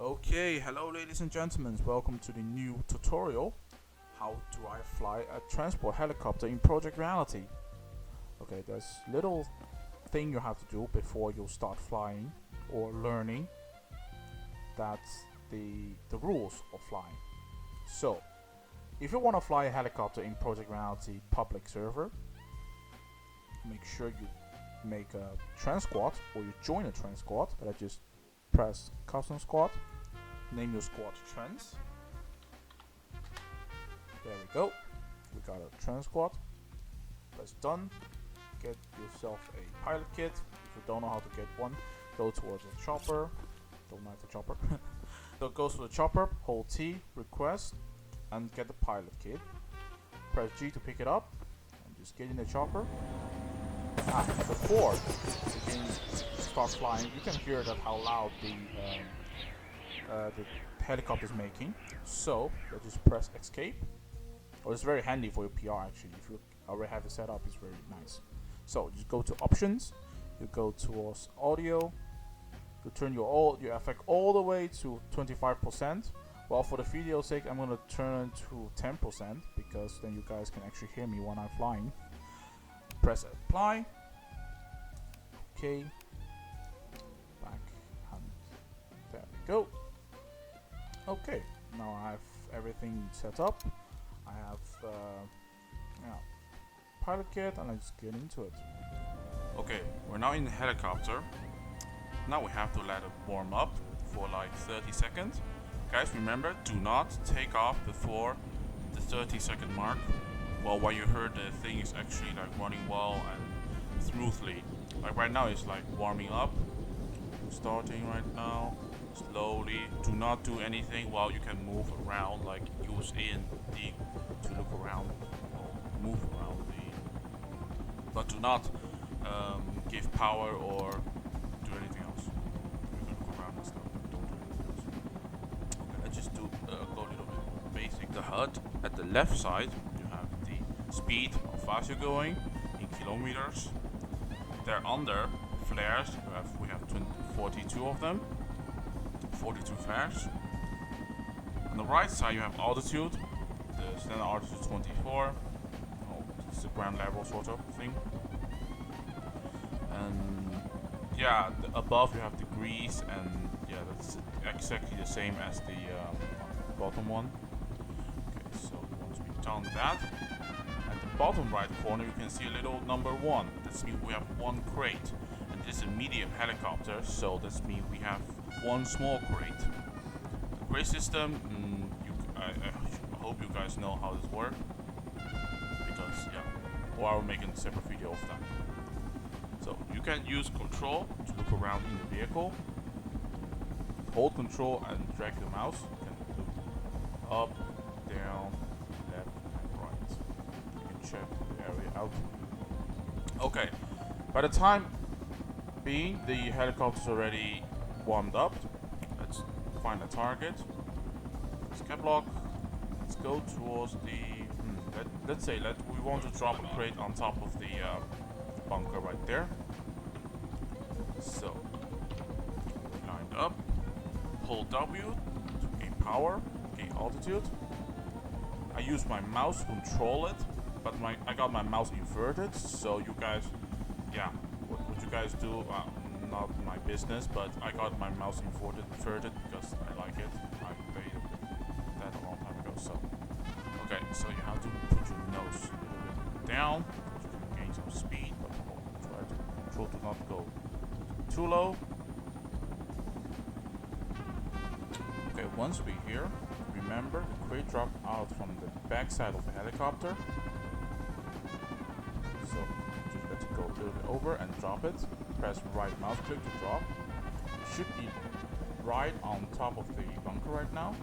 Okay, hello ladies and gentlemen, welcome to the new tutorial. How do I fly a transport helicopter in Project Reality? Okay, there's little thing you have to do before you start flying or learning. That's the rules of flying. So, if you want to fly a helicopter in Project Reality public server, make sure you make a trans squad or you join a trans squad. But I just press custom squad, name your squad trans. There we go, we got a trans squad. Press done, get yourself a pilot kit. If you don't know how to get one, go towards the chopper. Don't like the chopper. So it goes to the chopper, hold T, request, and get the pilot kit. Press G to pick it up, and just get in the chopper. Before you can start flying, you can hear that how loud the helicopter is making. So let's just press escape. Or it's very handy for your PR actually. If you already have it set up, it's very nice. So just go to options. You go towards audio. You turn your effect all the way to 25%. Well, for the video's sake, I'm gonna turn it to 10% because then you guys can actually hear me when I'm flying. Press apply. Okay. Back hand. There we go. Okay. Now I have everything set up. I have pilot kit, and let's get into it. Okay, we're now in the helicopter. Now we have to let it warm up for like 30 seconds. Guys, remember, do not take off before the 30-second mark. Well, while you heard the thing is actually like running well and smoothly. Like right now it's like warming up. Starting right now. Slowly. Do not do anything while you can move around, like use A and D to look around or move around but do not give power or do anything else. You can look around and stuff, but don't do anything else. Okay, let's just do go a little bit basic. The HUD at the left side, you have the speed, how fast you're going in kilometers. They're under flares. We have 42 of them, 42 flares. On the right side, you have altitude. The standard altitude is 24. It's a ground level sort of thing. And yeah, above you have degrees, and yeah, that's exactly the same as the bottom one. Okay, so once we've done that, at the bottom right corner you can see a little number 1. That means we have 1 crate, and this is a medium helicopter, so that means we have 1 small crate. The crate system, I hope you guys know how this works, because yeah, or I will make a separate video of that. So you can use control to look around in the vehicle. Hold control and drag the mouse. You can look up, down, left, and right. You can check the area out. Okay, by the time being, the helicopter's already warmed up. Let's find a target. Let's cap lock. Let's go towards the. Let's say we want to drop a crate on top of the bunker right there. So lined up. Hold W to gain power, gain altitude. I use my mouse to control it, but I got my mouse inverted. So you guys, yeah, what you guys do, not my business. But I got my mouse inverted because I like it. I paid that a long time ago. So okay, so you have to put your nose a little bit down. You can gain some speed, but try to control to not go too low. Okay, once we're here, remember the crate dropped out from the back side of the helicopter. So just let it go a little bit over and drop it. Press right mouse click to drop. It should be right on top of the bunker right now.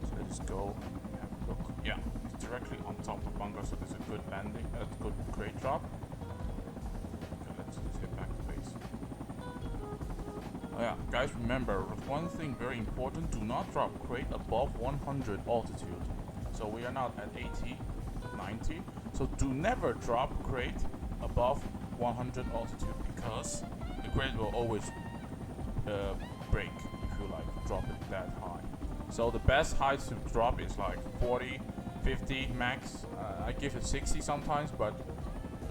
So let's go and have a look. Yeah, it's directly on top of the bunker, so there's a good landing, a good crate drop. Okay, let's just get back to base. Oh yeah, guys, remember one thing very important: do not drop crate above 100 altitude. So we are now at 80, 90. So do never drop crate above 100 altitude, because the crate will always break if you like. drop it that high. So the best height to drop is like 40, 50 max. I give it 60 sometimes, but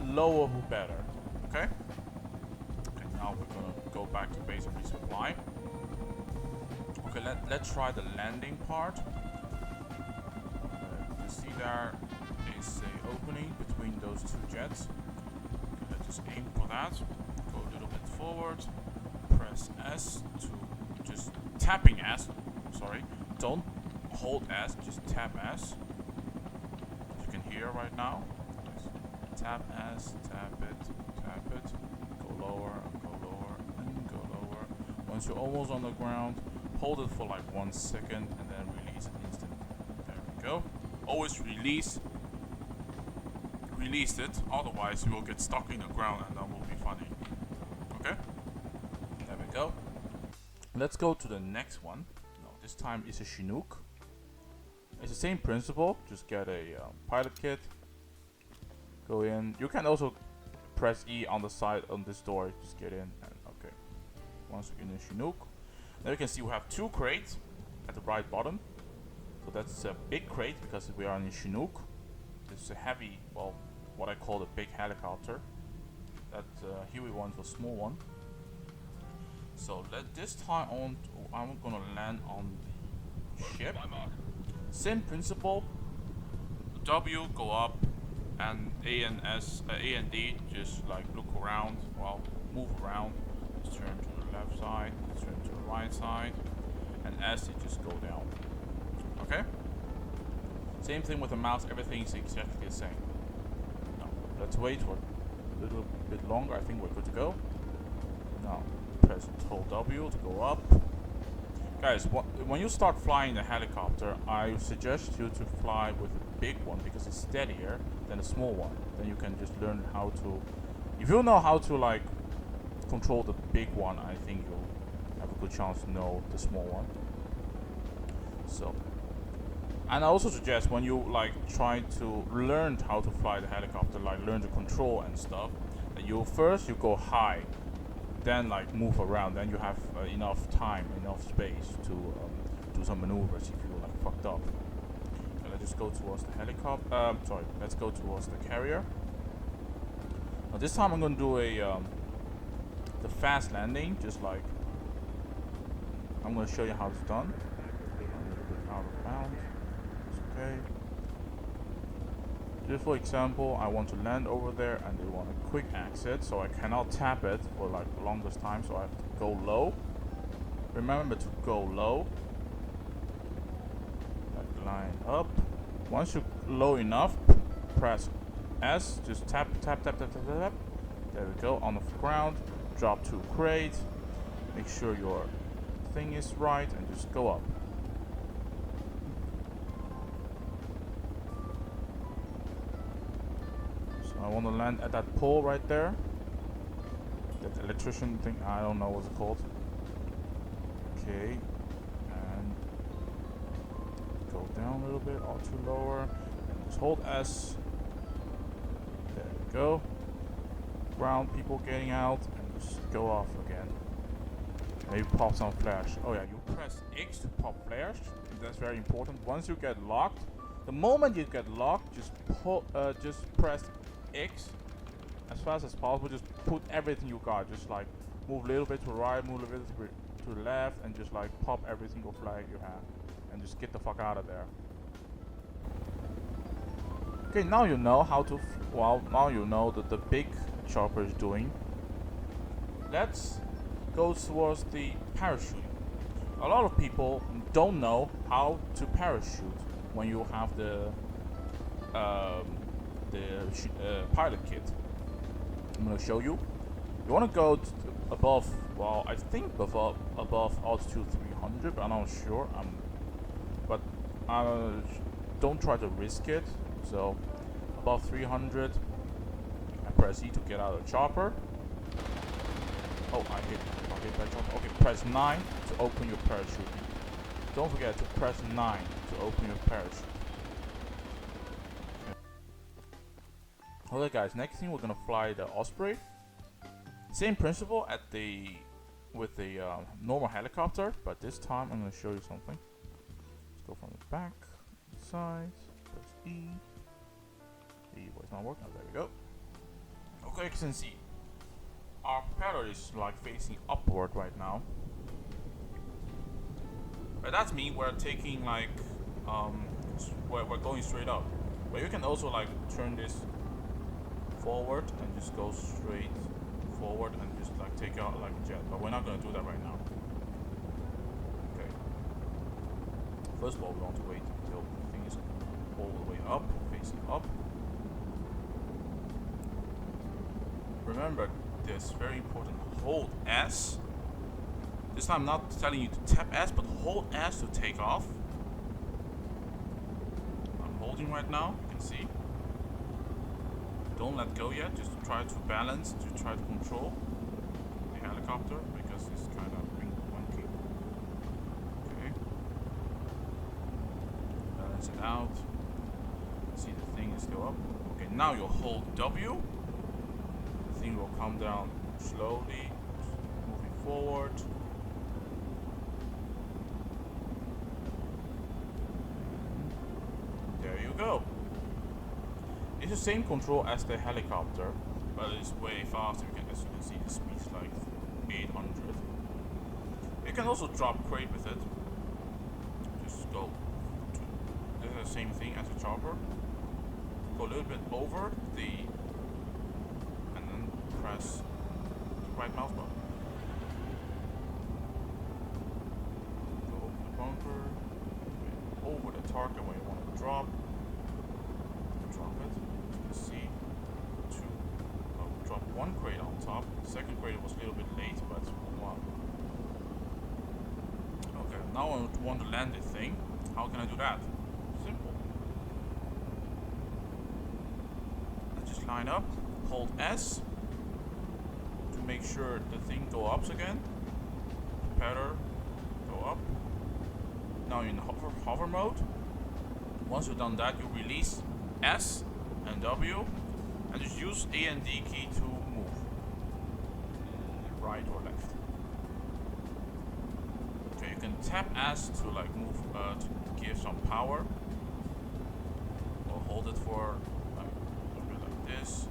lower better. Okay. Okay. Now we're gonna go back to basic resupply. Okay. Let's try the landing part. You see there is a opening between those two jets. Okay, let's just aim for that. Go a little bit forward. Press S to just tapping S. Sorry, don't hold S. Just tap S. As you can hear right now. Tap S. Tap it. Tap it. Go lower. Go lower. And go lower. Once you're almost on the ground, hold it for like 1 second and then release it instantly. There we go. Always release it, otherwise you will get stuck in the ground and that will be funny. Okay, there we go. Let's go to the next one. No, this time it's a Chinook. It's the same principle, just get a pilot kit, go in. You can also press E on the side on this door, just get in and okay. Once you're in the Chinook, now you can see we have 2 crates at the right bottom. So that's a big crate because we are in a Chinook. This is a heavy, well, what I call the big helicopter. That Heli one's a small one. So this time on, I'm gonna land on the ship. Same principle. W go up, and A and D just like look around, well, move around. Just turn to the left side, turn to the right side, and S they just go down. Okay. Same thing with the mouse. Everything is exactly the same. Now, let's wait for a little bit longer. I think we're good to go. Now, press hold W to go up. Guys, when you start flying the helicopter, I suggest you to fly with the big one because it's steadier than the small one. Then you can just learn how to. If you know how to like control the big one, I think you'll have a good chance to know the small one. So. And I also suggest when you like try to learn how to fly the helicopter, like learn the control and stuff, that you go high, then like move around, then you have enough time, enough space to do some maneuvers if you're like fucked up. Okay, let's just go towards the helicopter. Let's go towards the carrier. Now this time I'm gonna do the fast landing, just like I'm gonna show you how it's done. A little bit out of bounds. Okay. Just for example, I want to land over there and they want a quick exit, so I cannot tap it for like the longest time, so I have to go low. Remember to go low. Like line up. Once you're low enough, press S, just tap. There we go, on the ground, drop to crate, make sure your thing is right and just go up. I want to land at that pole right there. That electrician thing, I don't know what it's called. Okay. And go down a little bit, or too lower. And just hold S. There we go. Ground, people getting out, and just go off again. Maybe pop some flares. Oh yeah, you press X to pop flares. That's very important. Once you get locked, the moment you get locked, just press X as fast as possible. Just put everything you got. Just like move a little bit to the right, move a little bit to the left, and just like pop every single flag you have, and just get the fuck out of there. Okay, now you know how to. Now you know that the big chopper is doing. Let's go towards the parachute. A lot of people don't know how to parachute when you have the pilot kit. I'm gonna show you. You wanna go above, well, I think above altitude 300, but I'm not sure. But don't try to risk it. So above 300, I press E to get out of the chopper. Oh, I hit that chopper. Okay, press 9 to open your parachute. Don't forget to press 9 to open your parachute. Okay guys, next thing we're gonna fly the Osprey. Same principle at the with the normal helicopter, but this time I'm going to show you something. Let's go from the back, side, press E. E was not working. Oh, there we go. Okay, you can see our propeller is like facing upward right now. But that means we're taking like we're going straight up. But you can also like turn this forward and just go straight forward and just like take out like a jet. But we're not gonna do that right now. Okay. First of all, we want to wait until the thing is all the way up, facing up. Remember this, very important, hold S. This time I'm not telling you to tap S, but hold S to take off. I'm holding right now, you can see. Don't let go yet, just try to balance, to try to control the helicopter, because it's kind of wonky. Okay. Balance it out. See the thing is go up. Okay, now you hold W. The thing will come down slowly, moving forward. There you go. It's the same control as the helicopter, but it's way faster. As you can see, the speed's like 800. You can also drop crate with it. Just go to, this is the same thing as a chopper. Go a little bit over the, and then press the right mouse button. Go over the bunker, over the target where you want to drop. Drop it. See, drop one crate on top. The second crate was a little bit late, but wow. Okay, now I want to land this thing. How can I do that? Simple. I just line up, hold S to make sure the thing go up again. Propeller go up. Now in hover mode. Once you've done that, you release S and W, and just use A and D key to move right or left. Okay, you can tap S to like move to give some power, or hold it for like a bit like this.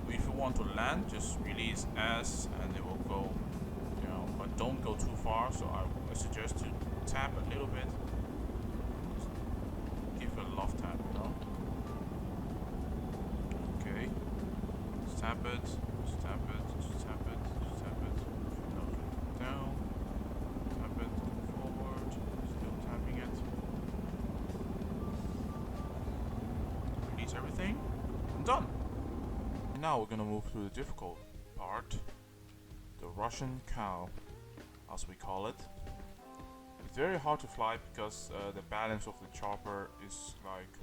If you want to land, just release S and it will go, you know, but don't go too far. So I suggest to tap a little bit. Give it a left tap, you know. Okay. Just tap it, just tap it, just tap it, just tap it. Down. Tap it, forward. Still tapping it. Release everything. I'm done. And now we're gonna move to the difficult part. The Russian cow, as we call it. It's very hard to fly because the balance of the chopper is like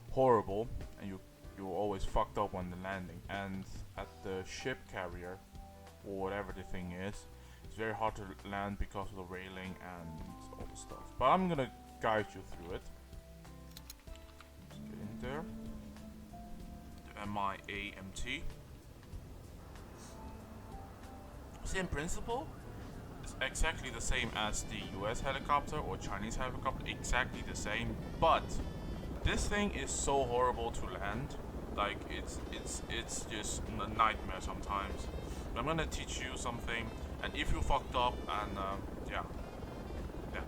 horrible, and you're always fucked up on the landing. And at the ship carrier, or whatever the thing is, it's very hard to land because of the railing and all the stuff. But I'm gonna guide you through it. Just get in there. The MIAMT. Same principle. It's exactly the same as the US helicopter or Chinese helicopter, exactly the same, but this thing is so horrible to land. Like it's just a nightmare sometimes. But I'm gonna teach you something, and if you fucked up and yeah. Okay,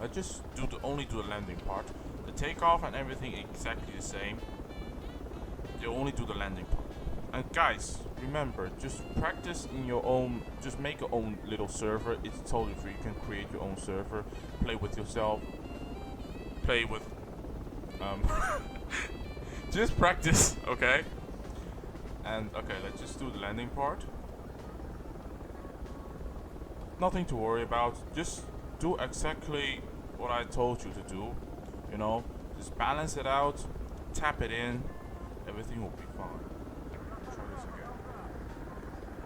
let's just only do the landing part. The takeoff and everything exactly the same. You only do the landing part. And guys, remember, just practice in your own, just make your own little server. It's totally free. You can create your own server, play with yourself, play with, just practice, okay? And okay, let's just do the landing part. Nothing to worry about. Just do exactly what I told you to do. You know, just balance it out, tap it in, everything will be fine. Try this again.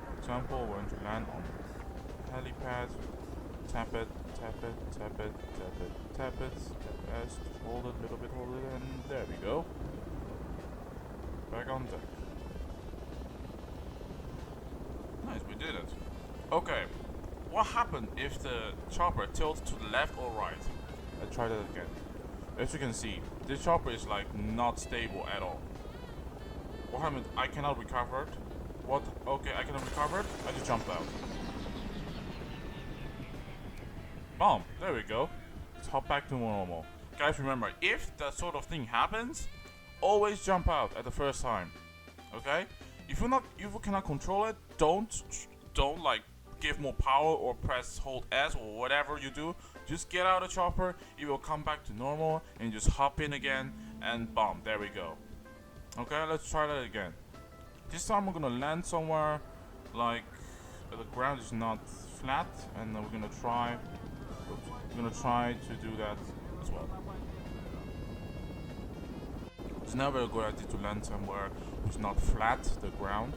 For example, we're going to land on helipad. Tap it, tap it, tap it, tap it, tap it, tap S, hold it, little bit, hold it, and there we go. Back on deck. Nice, we did it. Okay, what happened if the chopper tilts to the left or right? Let's try that again. As you can see, this chopper is like not stable at all. What happened? I cannot recover it. What? Okay, I cannot recover it. I just jumped out. Boom, there we go. Let's hop back to normal. Guys, remember, if that sort of thing happens, always jump out at the first time. Okay? If you cannot control it, don't like give more power or press hold S or whatever you do. Just get out of the chopper, it will come back to normal, and just hop in again, and boom, there we go. Okay, let's try that again. This time we're gonna land somewhere like the ground is not flat, and then we're gonna try to do that as well. It's never a good idea to land somewhere which is not flat, the ground.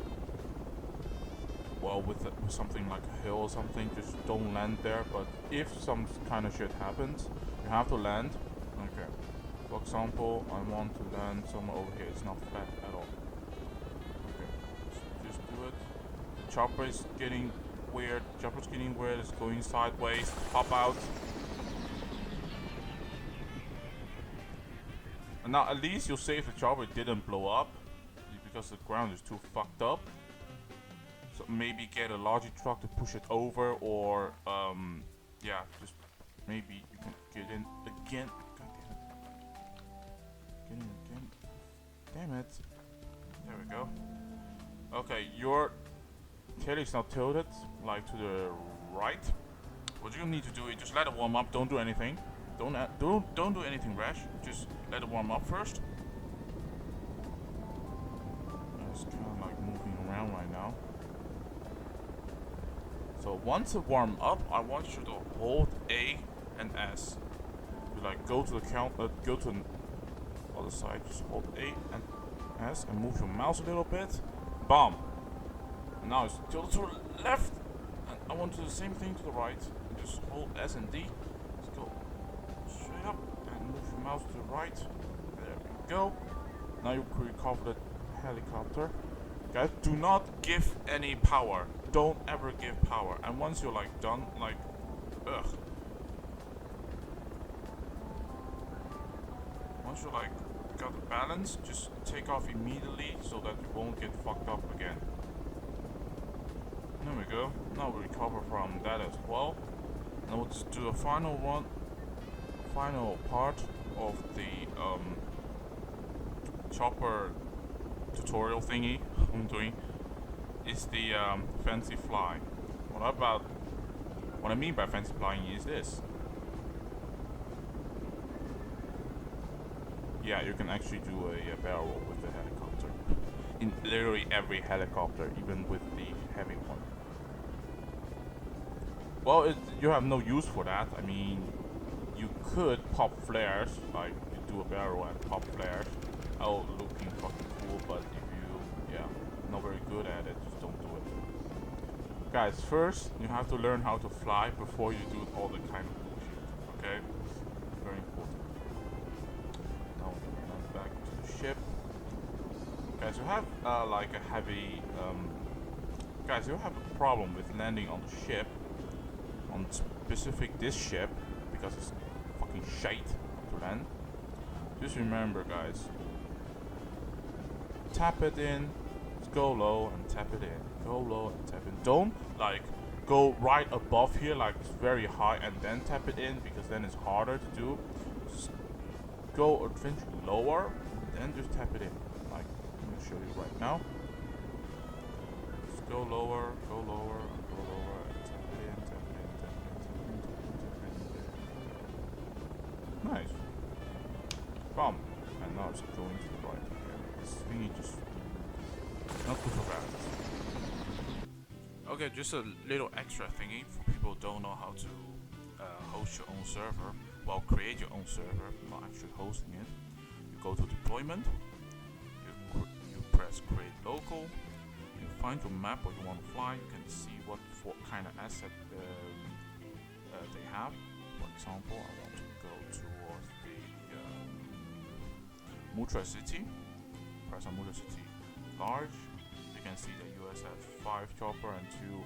Well, with something like a hill or something, just don't land there. But if some kind of shit happens, you have to land. Okay. For example, I want to land somewhere over here. It's not flat at all. Okay. Just do it. The chopper is getting weird. Chopper's getting weird. It's going sideways. Pop out. And now at least you'll save the chopper didn't blow up because the ground is too fucked up. So maybe get a larger truck to push it over, or yeah, just maybe you can get in again. God damn it. Get in again. Damn it. There we go. Okay, your tail is now tilted like to the right. What you need to do is just let it warm up. Don't do anything. Don't do anything rash. Just let it warm up first. It's kind of like moving around right now. So once it warm up, I want you to hold A and S. You like go to the go to the other side. Just hold A and S and move your mouse a little bit. Bam. And now it's tilted to the left, and I want to do the same thing to the right. And just hold S and D. Let's go straight up and move your mouse to the right. There we go. Now you can recover the helicopter. Guys, do not give any power. Don't ever give power. And once you're like done, like, once you like got the balance, just take off immediately so that you won't get fucked up again. There we go. Now we recover from that as well. Now we'll just do a final part of the chopper tutorial thingy I'm doing. Is the fancy fly. What I mean by fancy flying is this. Yeah, you can actually do a barrel roll with the helicopter. In literally every helicopter, even with the heavy one. Well, you have no use for that. I mean, you could pop flares, like you do a barrel and pop flares. Oh, looking fucking cool, but if you, not very good at it, just don't do it. Guys, first you have to learn how to fly before you do all the kind of bullshit. Okay, very important. Now land back to the ship. Guys, you have like a heavy. Guys, you have a problem with landing on the ship, on specific this ship, because it's fucking shite to land. Just remember, guys. Tap it in, go low and tap it in, go low and tap it in. Don't like go right above here like it's very high and then tap it in, because then it's harder to do. Just go eventually lower, then just tap it in. Like I'm gonna show you right now. Just go lower, go lower, go lower, and tap it in, tap it in, tap it in, tap it in, tap it in. Nice. Bam. And now it's going to the right. This thingy just not good for balance. Okay, just a little extra thingy for people who don't know how to host your own server. Well, create your own server, not actually hosting it. You go to deployment, you press create local, you find your map where you want to fly, you can see what kind of asset they have. For example, I want to go towards the Mutra City. Press on Mutra City large, big can see that US have 5 chopper and 2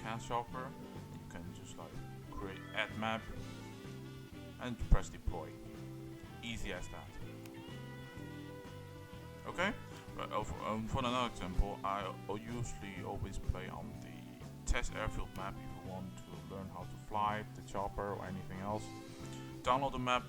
cast chopper. You can just like create add map and press deploy. Easy as that. Okay, but for another example, I usually always play on the test airfield map if you want to learn how to fly the chopper or anything else. Download the map,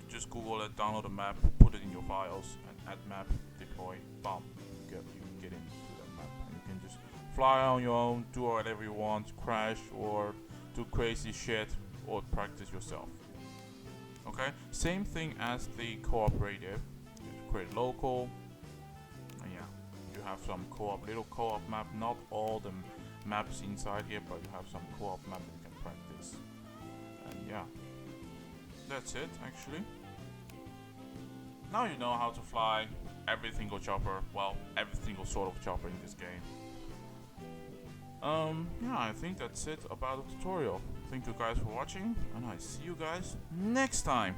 just Google it, download the map, put it in your files, and add map, deploy, bam, you can get into that map. And you can just fly on your own, do whatever you want, crash or do crazy shit, or practice yourself. Okay, same thing as the cooperative. You create local, and yeah, you have some little co-op map. Not all the maps inside here, but you have some co-op map that you can practice. And yeah, that's it actually. Now you know how to fly every single chopper, well, every single sort of chopper in this game. Yeah, I think that's it about the tutorial. Thank you guys for watching, and I see you guys next time.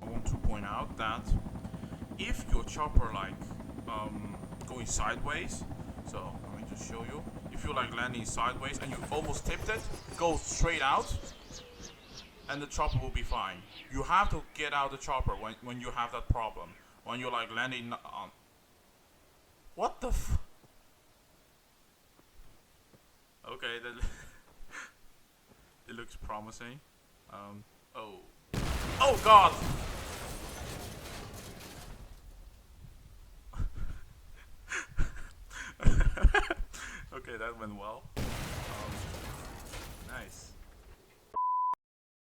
I want to point out that if your chopper like going sideways, so let me just show you. If you like landing sideways and you almost tipped it, go straight out, and the chopper will be fine. You have to get out the chopper when you have that problem. When you're like landing on. What the f? Okay, that it looks promising. Oh. Oh God! Okay, that went well. Nice.